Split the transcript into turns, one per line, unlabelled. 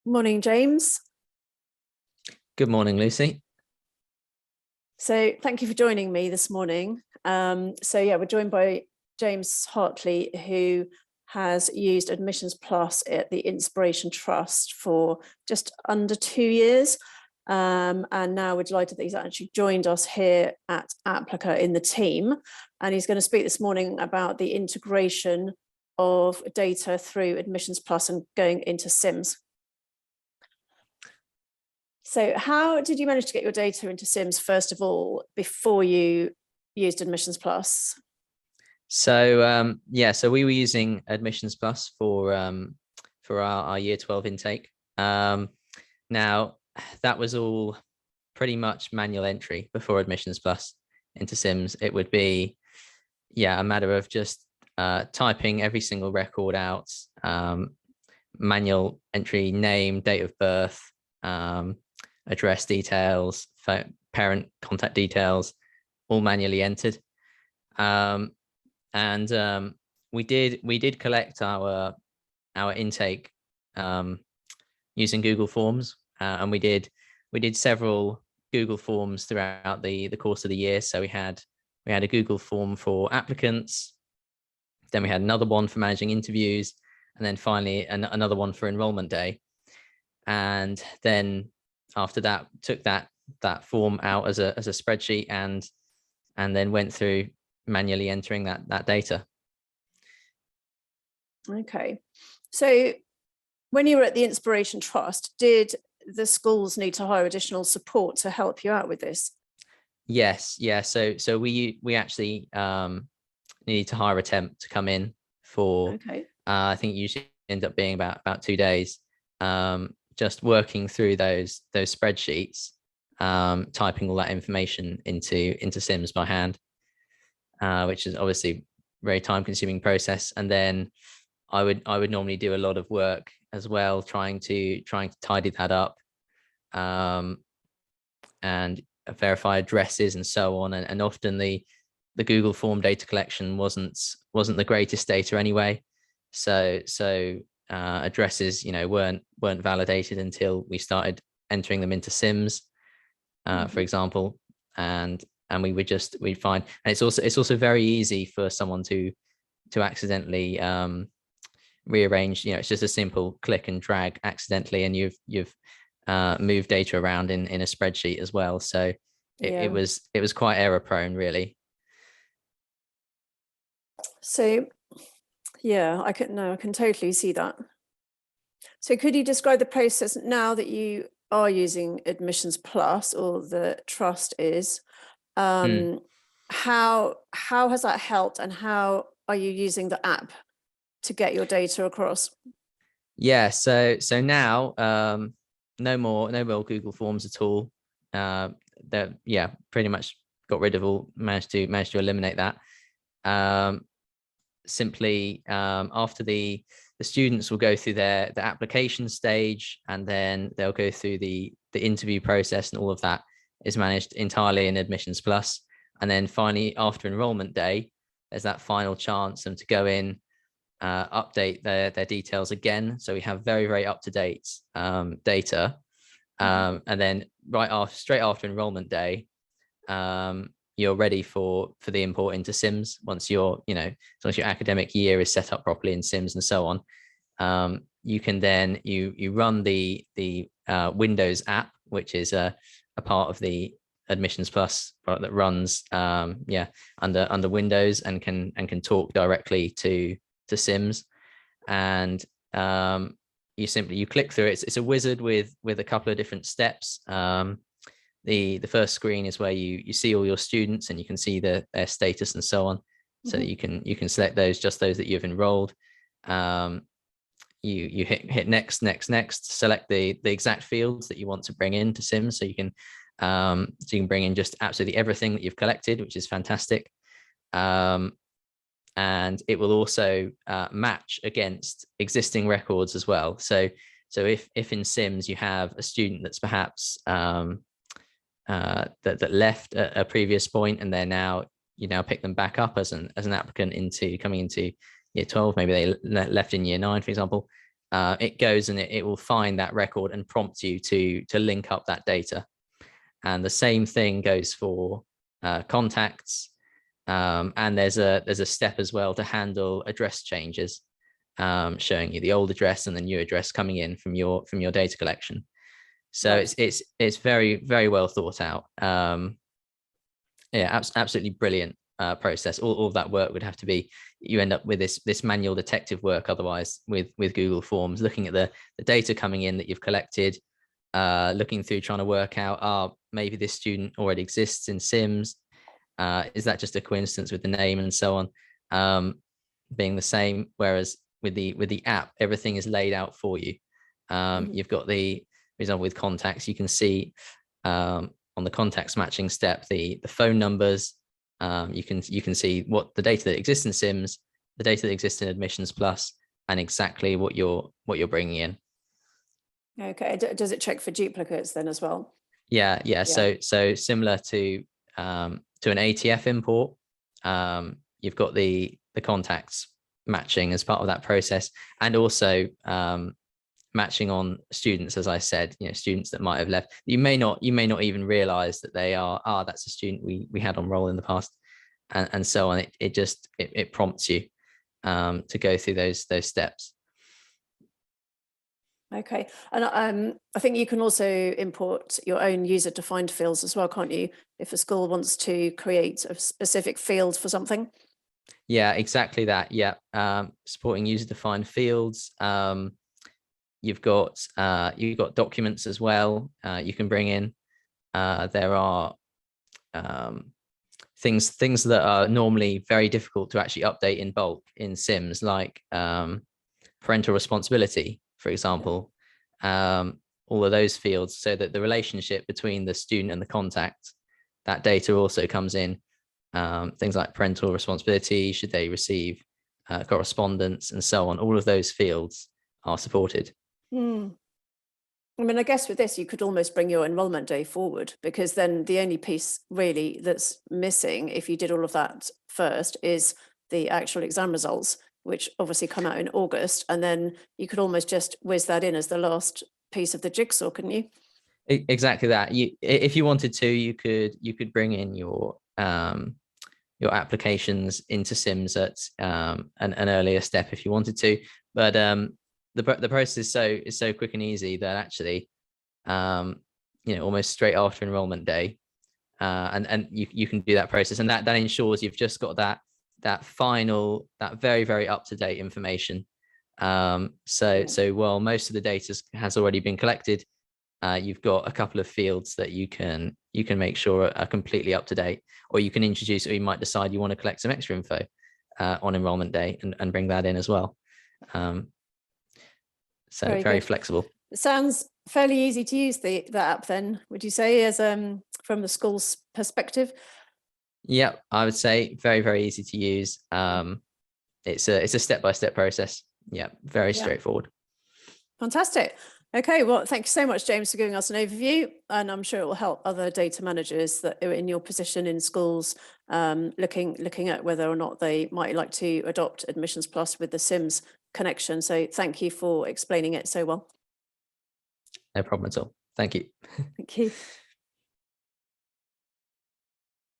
Morning, James.
Good morning, Lucy.
So thank you for joining me this morning. We're joined by James Hartley, who has used Admissions Plus at the Inspiration Trust for just under 2 years. And now we're delighted that he's actually joined us here at Applica in the team. And he's going to speak this morning about the integration of data through Admissions Plus and going into SIMS. So how did you manage to get your data into SIMS, first of all, before you used Admissions Plus?
So we were using Admissions Plus for our Year 12 intake. Now that was all pretty much manual entry before Admissions Plus into SIMS. It would be a matter of just typing every single record out, manual entry, name, date of birth, address details, parent contact details, all manually entered. We did collect our intake using Google Forms, and we did several Google Forms throughout the course of the year. So we had a Google form for applicants, then we had another one for managing interviews, and then finally another one for enrollment day. And then after that, took that form out as a spreadsheet and then went through manually entering that data.
Okay, so when you were at the Inspiration Trust, did the schools need to hire additional support to help you out with this?
Yes, yeah. So we actually needed to hire a temp to come in for.
Okay.
I think it usually end up being about 2 days. Just working through those spreadsheets, typing all that information into SIMS by hand, which is obviously a very time-consuming process. And then I would normally do a lot of work as well, trying to tidy that up, and verify addresses and so on. And often the Google form data collection wasn't the greatest data anyway. So addresses, weren't validated until we started entering them into SIMS, for example, and we'd find, and it's also very easy for someone to accidentally rearrange. It's just a simple click and drag accidentally, and you've moved data around in a spreadsheet as well. So it was quite error prone, really.
So I can totally see that. So could you describe the process now that you are using Admissions Plus, or the trust is? How has that helped, and how are you using the app to get your data across?
Yeah, so now no more Google Forms at all. That pretty much got rid of all, managed to eliminate that. Simply after the students will go through the application stage, and then they'll go through the interview process, and all of that is managed entirely in Admissions Plus. And then finally, after enrollment day, there's that final chance them to go in, update their details again. So we have very, very up-to-date data. And then straight after enrollment day, you're ready for the import into SIMS. Once your academic year is set up properly in SIMS and so on, you can then you run the Windows app, which is a part of the Admissions Plus product that runs under Windows, and can talk directly to SIMS. And you click through it. It's a wizard with a couple of different steps. The first screen is where you see all your students, and you can see their status and so on, so that you can select those that you've enrolled. You hit next, select the exact fields that you want to bring into SIMS, so you can bring in just absolutely everything that you've collected, which is fantastic. And it will also match against existing records as well. So if in SIMS you have a student that's perhaps that left at a previous point, and you now pick them back up as an applicant coming into Year 12, maybe they left in Year 9, for example, it goes and it will find that record and prompt you to link up that data. And the same thing goes for contacts. And there's a step as well to handle address changes, showing you the old address and the new address coming in from your data collection. So
Right.
it's very, very well thought out. Yeah, absolutely brilliant process. All of that work would have to be, you end up with this manual detective work otherwise with Google Forms, looking at the data coming in that you've collected, looking through, trying to work out, maybe this student already exists in SIMS. Is that just a coincidence with the name and so on, being the same? Whereas with the app, everything is laid out for you. You've got for example, with contacts, you can see on the contacts matching step the phone numbers. You can see what the data that exists in SIMS, the data that exists in Admissions Plus, and exactly what you're bringing in.
Okay. Does it check for duplicates then as well?
Yeah. So similar to an ATF import, you've got the contacts matching as part of that process, and also matching on students, as I said, students that might have left. You may not even realize that they are, that's a student we had on roll in the past, and so on. It prompts you to go through those steps.
Okay. And I think you can also import your own user-defined fields as well, can't you? If a school wants to create a specific field for something.
Yeah, exactly that. Yeah, supporting user-defined fields. You've got documents as well. You can bring in. There are things that are normally very difficult to actually update in bulk in SIMS, like parental responsibility, for example. All of those fields, so that the relationship between the student and the contact, that data also comes in. Things like parental responsibility, should they receive correspondence, and so on. All of those fields are supported.
I mean, I guess with this, you could almost bring your enrolment day forward, because then the only piece really that's missing, if you did all of that first, is the actual exam results, which obviously come out in August. And then you could almost just whiz that in as the last piece of the jigsaw, couldn't you?
Exactly that. If you wanted to, you could bring in your applications into SIMS at an earlier step if you wanted to, but the process is so quick and easy that actually, almost straight after enrollment day, and you can do that process, and that ensures you've just got that very, very up to date information. So while most of the data has already been collected, you've got a couple of fields that you can make sure are completely up to date, or you can introduce, or you might decide you want to collect some extra info on enrollment day and bring that in as well. So very flexible.
It sounds fairly easy to use the app then, would you say, as from the school's perspective?
Yeah, I would say very, very easy to use. It's a step-by-step process. Yeah, very straightforward.
Fantastic. Okay, well, thank you so much, James, for giving us an overview, and I'm sure it will help other data managers that are in your position in schools, looking at whether or not they might like to adopt Admissions Plus with the SIMS connection. So thank you for explaining it so well.
No problem at all. Thank you.
Thank you.